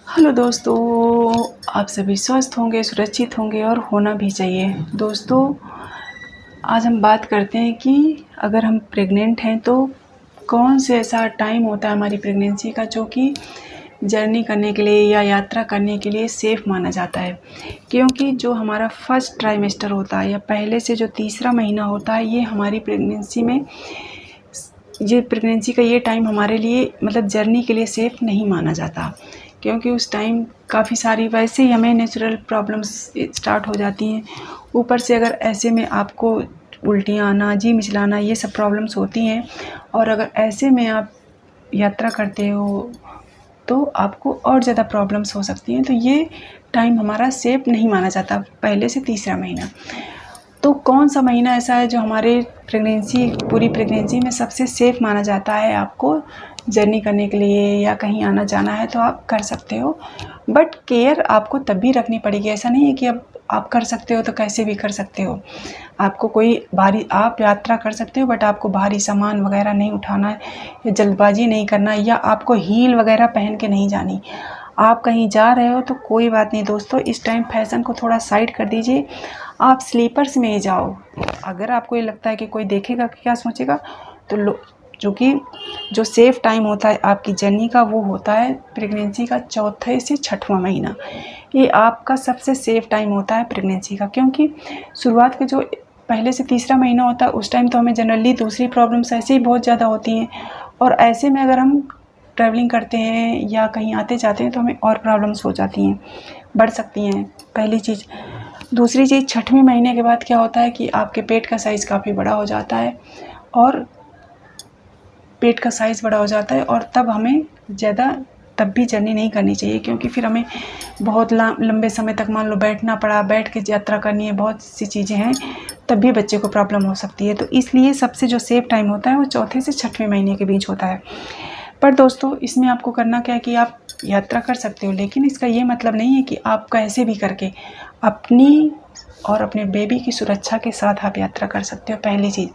Hello दोस्तों, आप सभी स्वस्थ होंगे, सुरक्षित होंगे और होना भी चाहिए। दोस्तों, आज हम बात करते हैं कि अगर हम प्रेग्नेंट हैं तो कौन से ऐसा टाइम होता है हमारी प्रेगनेंसी का जो कि जर्नी करने के लिए या यात्रा करने के लिए सेफ़ माना जाता है। क्योंकि जो हमारा फर्स्ट ट्राइमेस्टर होता है या पहले से जो तीसरा महीना होता है, ये हमारी प्रेगनेंसी में प्रेगनेंसी का ये टाइम हमारे लिए मतलब जर्नी के लिए सेफ़ नहीं माना जाता। क्योंकि उस टाइम काफ़ी सारी वैसे ही हमें नेचुरल प्रॉब्लम्स स्टार्ट हो जाती हैं। ऊपर से अगर ऐसे में आपको उल्टियाँ आना, जी मिचलाना, ये सब प्रॉब्लम्स होती हैं और अगर ऐसे में आप यात्रा करते हो तो आपको और ज़्यादा प्रॉब्लम्स हो सकती हैं। तो ये टाइम हमारा सेफ़ नहीं माना जाता, पहले से तीसरा महीना। तो कौन सा महीना ऐसा है जो हमारे पूरी प्रेगनेंसी में सबसे सेफ़ माना जाता है? आपको जर्नी करने के लिए या कहीं आना जाना है तो आप कर सकते हो, बट केयर आपको तब भी रखनी पड़ेगी। ऐसा नहीं है कि अब आप कर सकते हो तो कैसे भी कर सकते हो। आपको कोई भारी आप यात्रा कर सकते हो, बट आपको भारी सामान वगैरह नहीं उठाना है या जल्दबाजी नहीं करना या आपको हील वगैरह पहन के नहीं जानी। आप कहीं जा रहे हो तो कोई बात नहीं दोस्तों, इस टाइम फैशन को थोड़ा साइड कर दीजिए, आप स्लीपर्स में ही जाओ। अगर आपको ये लगता है कि कोई देखेगा क्या सोचेगा, तो जो सेफ़ टाइम होता है आपकी जर्नी का, वो होता है प्रेगनेंसी का चौथे से छठवां महीना। ये आपका सबसे सेफ़ टाइम होता है प्रेगनेंसी का, क्योंकि शुरुआत के जो पहले से तीसरा महीना होता है उस टाइम तो हमें जनरली दूसरी प्रॉब्लम्स ऐसे ही बहुत ज़्यादा होती हैं, और ऐसे में अगर हम ट्रैवलिंग करते हैं या कहीं आते जाते हैं तो हमें और प्रॉब्लम्स हो जाती हैं, बढ़ सकती हैं, पहली चीज़। दूसरी चीज़, छठवें महीने के बाद क्या होता है कि आपके पेट का साइज़ काफ़ी बड़ा हो जाता है और तब हमें ज़्यादा तब भी जर्नी नहीं करनी चाहिए, क्योंकि फिर हमें बहुत लंबे समय तक मान लो बैठना पड़ा, बैठ के यात्रा करनी है, बहुत सी चीज़ें हैं, तब भी बच्चे को प्रॉब्लम हो सकती है। तो इसलिए सबसे जो सेफ़ टाइम होता है वो चौथे से छठवें महीने के बीच होता है। पर दोस्तों, इसमें आपको करना क्या है कि आप यात्रा कर सकते हो, लेकिन इसका ये मतलब नहीं है कि आप कैसे भी करके अपनी और अपने बेबी की सुरक्षा के साथ आप यात्रा कर सकते हो। पहली चीज़,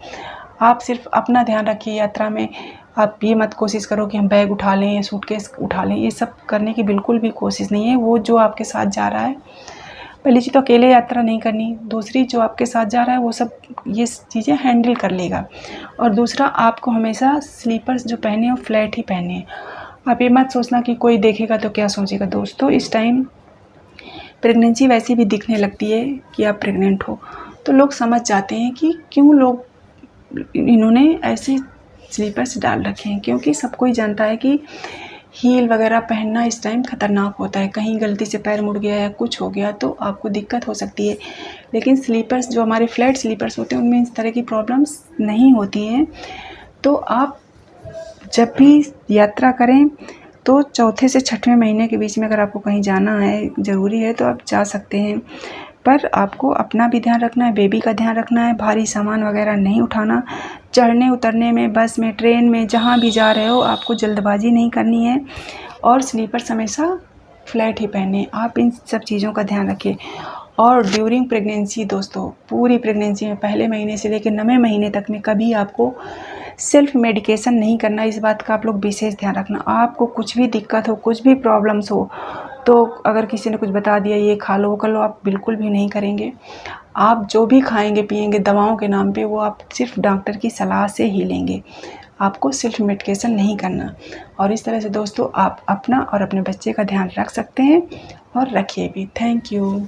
आप सिर्फ अपना ध्यान रखिए यात्रा में। आप ये मत कोशिश करो कि हम बैग उठा लें या सूटकेस उठा लें, ये सब करने की बिल्कुल भी कोशिश नहीं है। वो जो आपके साथ जा रहा है, पहली चीज़ तो अकेले यात्रा नहीं करनी, दूसरी जो आपके साथ जा रहा है वो सब ये चीज़ें हैंडल कर लेगा, और दूसरा आपको हमेशा स्लीपर्स जो पहने हो फ्लैट ही पहने हैं। आप ये मत सोचना कि कोई देखेगा तो क्या सोचेगा। दोस्तों, इस टाइम प्रेगनेंसी वैसे भी दिखने लगती है कि आप प्रेग्नेंट हो, तो लोग समझ जाते हैं कि क्यों लोग इन्होंने ऐसे स्लीपर्स डाल रखे हैं, क्योंकि सब कोई जानता है कि हील वगैरह पहनना इस टाइम ख़तरनाक होता है। कहीं गलती से पैर मुड़ गया या कुछ हो गया तो आपको दिक्कत हो सकती है। लेकिन स्लीपर्स जो हमारे फ्लैट स्लीपर्स होते हैं उनमें इस तरह की प्रॉब्लम्स नहीं होती हैं। तो आप जब भी यात्रा करें तो चौथे से छठवें महीने के बीच में अगर आपको कहीं जाना है, ज़रूरी है, तो आप जा सकते हैं। पर आपको अपना भी ध्यान रखना है, बेबी का ध्यान रखना है, भारी सामान वगैरह नहीं उठाना। चढ़ने उतरने में, बस में, ट्रेन में, जहाँ भी जा रहे हो आपको जल्दबाजी नहीं करनी है, और स्लीपर्स हमेशा फ्लैट ही पहने। आप इन सब चीज़ों का ध्यान रखिए। और ड्यूरिंग प्रेगनेंसी दोस्तों, पूरी प्रेगनेंसी में पहले महीने से लेकर 9वें महीने तक में कभी आपको सेल्फ मेडिकेशन नहीं करना। इस बात का आप लोग विशेष ध्यान रखना। आपको कुछ भी दिक्कत हो, कुछ भी प्रॉब्लम्स हो, तो अगर किसी ने कुछ बता दिया ये खा लो वो कर लो, आप बिल्कुल भी नहीं करेंगे। आप जो भी खाएंगे पिएंगे दवाओं के नाम पे, वो आप सिर्फ डॉक्टर की सलाह से ही लेंगे। आपको सेल्फ मेडिकेशन नहीं करना। और इस तरह से दोस्तों आप अपना और अपने बच्चे का ध्यान रख सकते हैं, और रखिए भी। Thank you.